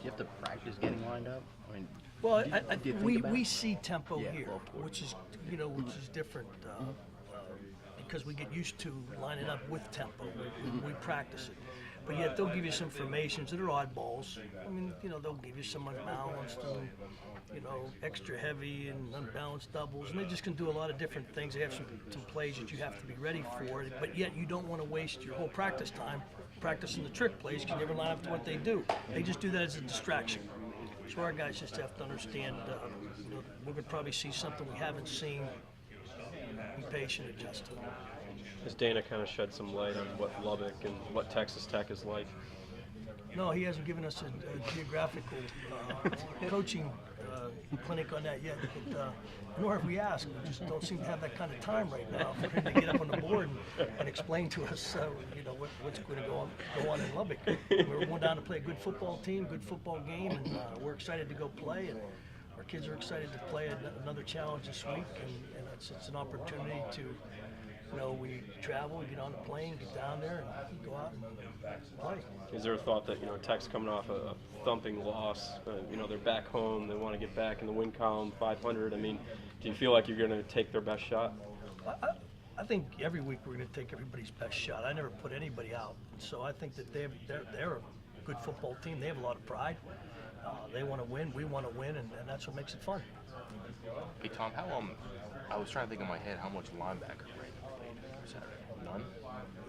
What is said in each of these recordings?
you have to practice getting lined up? I mean, Well, we see tempo here, well, of course. which is different because we get used to lining up with tempo. We practice it, but yet they'll give you some formations that are oddballs. I mean, they'll give you some unbalanced and extra heavy and unbalanced doubles, and they just can do a lot of different things. They have some plays that you have to be ready for, but yet you don't want to waste your whole practice time practicing the trick plays because you never line up to what they do. They just do that as a distraction. So our guys just have to understand, we're going to probably see something we haven't seen. Be patient, adjust to it. Has Dana kind of shed some light on what Lubbock and what Texas Tech is like? No, he hasn't given us a geographical coaching clinic on that yet. But, nor have we asked. We just don't seem to have that kind of time right now for him to get up on the board and explain to us, what's going to go on in Lubbock. We're going down to play a good football team, good football game, and we're excited to go play. And our kids are excited to play another challenge this week, and it's an opportunity to. We travel, get on the plane, get down there, and go out and play. Is there a thought that, Tech's coming off a thumping loss, they're back home, they want to get back in the win column, 500. I mean, do you feel like you're going to take their best shot? I think every week we're going to take everybody's best shot. I never put anybody out. So I think that they're a good football team. They have a lot of pride. They want to win, we want to win, and that's what makes it fun. Hey, Tom, I was trying to think in my head how much linebacker Saturday. None?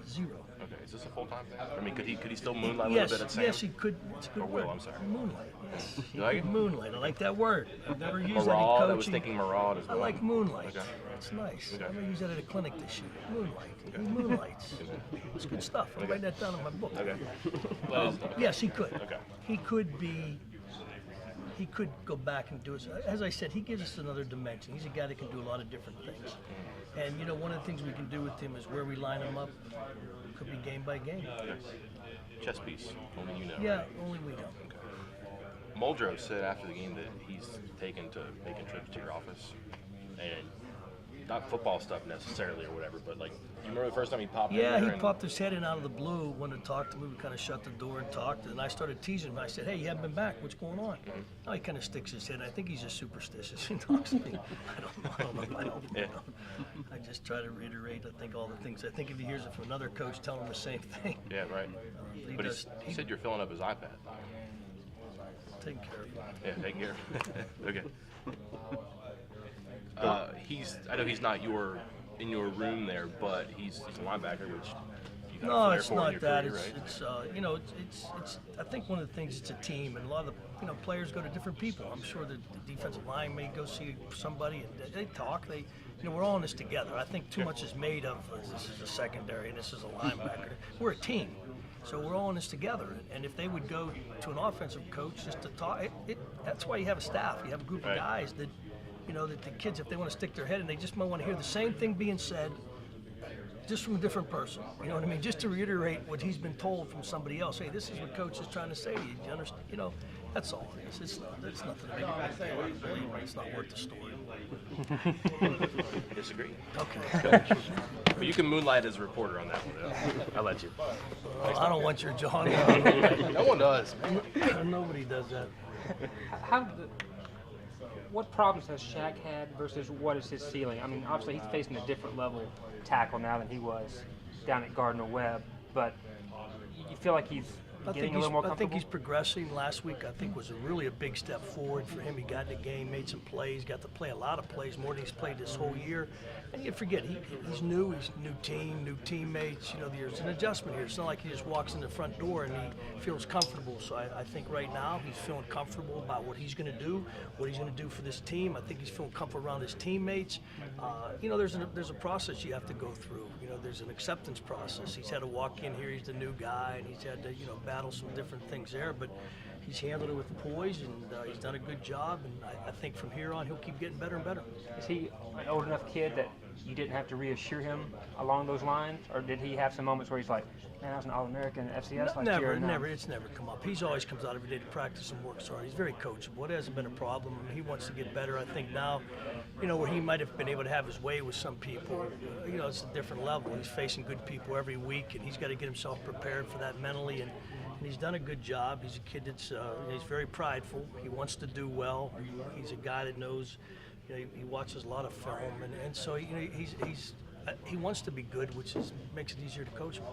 0. Okay, is this a full-time thing? I mean, could he still moonlight a little bit at Sam? Yes, he could. It's a good word. I'm sorry. Moonlight. Yes. You like it? Moonlight. I like that word. I've never used that in Maraud, coaching. I was thinking Maraud as well. I like moonlight. Okay. It's nice. Okay. I'm going to use that at a clinic this year. Moonlight. He moonlights. It's good stuff. I'm writing that down in my book. Okay. Yes, he could. Okay. He could go back and do it. As I said, he gives us another dimension. He's a guy that can do a lot of different things. And, one of the things we can do with him is where we line him up. Could be game by game. Okay. Chess piece. Only you know. Yeah, right? only we know. Okay. Muldrow said after the game that he's taken to making trips to your office. And not football stuff necessarily or whatever, but like, you remember the first time he popped in there? Yeah, he popped his head in out of the blue, wanted to talk to me. We kind of shut the door and talked, and I started teasing him. I said, hey, you haven't been back. What's going on? Now he kind of sticks his head. I think he's just superstitious. He talks to me. I don't know. I just try to reiterate, I think, all the things. I think if he hears it from another coach, tell him the same thing. Yeah, right. But he said you're filling up his iPad. Taking care of him. Yeah, take care. Okay. I know he's not in your room there, but he's a linebacker, which you got No, a flair it's for in not your that. career, It's right? it's. I think one of the things, it's a team, and a lot of the players go to different people. I'm sure the defensive line may go see somebody, and they talk. We're all in this together. I think too much is made of this is a secondary and this is a linebacker. We're a team, so we're all in this together. And if they would go to an offensive coach just to talk, that's why you have a staff. You have a group of guys that. That the kids, if they want to stick their head in, they just might want to hear the same thing being said, just from a different person. You know what I mean? Just to reiterate what he's been told from somebody else. Hey, this is what Coach is trying to say to you. Do you understand? That's all it is. It's nothing big. It's not worth the story. I disagree. Okay. But you can moonlight as a reporter on that one. I'll let you. I don't want your John. No one does. Nobody does that. What problems has Shaq had versus what is his ceiling? I mean, obviously he's facing a different level tackle now than he was down at Gardner-Webb, but you feel like he's getting a little more comfortable? I think he's progressing. Last week, I think, was really a big step forward for him. He got in the game, made some plays, got to play a lot of plays, more than he's played this whole year. And you forget, he's new, he's new team, new teammates. There's an adjustment here. It's not like he just walks in the front door and he feels comfortable. So I think right now he's feeling comfortable about what he's going to do, what he's going to do for this team. I think he's feeling comfortable around his teammates. There's a process you have to go through. There's an acceptance process. He's had to walk in here. He's the new guy, and he's had to, battle some different things there. But he's handled it with poise, and he's done a good job. And I think from here on, he'll keep getting better and better. Is he an old enough kid that you didn't have to reassure him along those lines, or did he have some moments where he's like, man, I was an All-American at FCS last year? Never. It's never come up. He's always comes out every day to practice and works hard. He's very coachable. It hasn't been a problem. He wants to get better. I think now, where he might have been able to have his way with some people, it's a different level. He's facing good people every week, and he's got to get himself prepared for that mentally. And and he's done a good job. He's a kid that's he's very prideful. He wants to do well. He's a guy that knows. He watches a lot of film, and so he wants to be good, which makes it easier to coach him.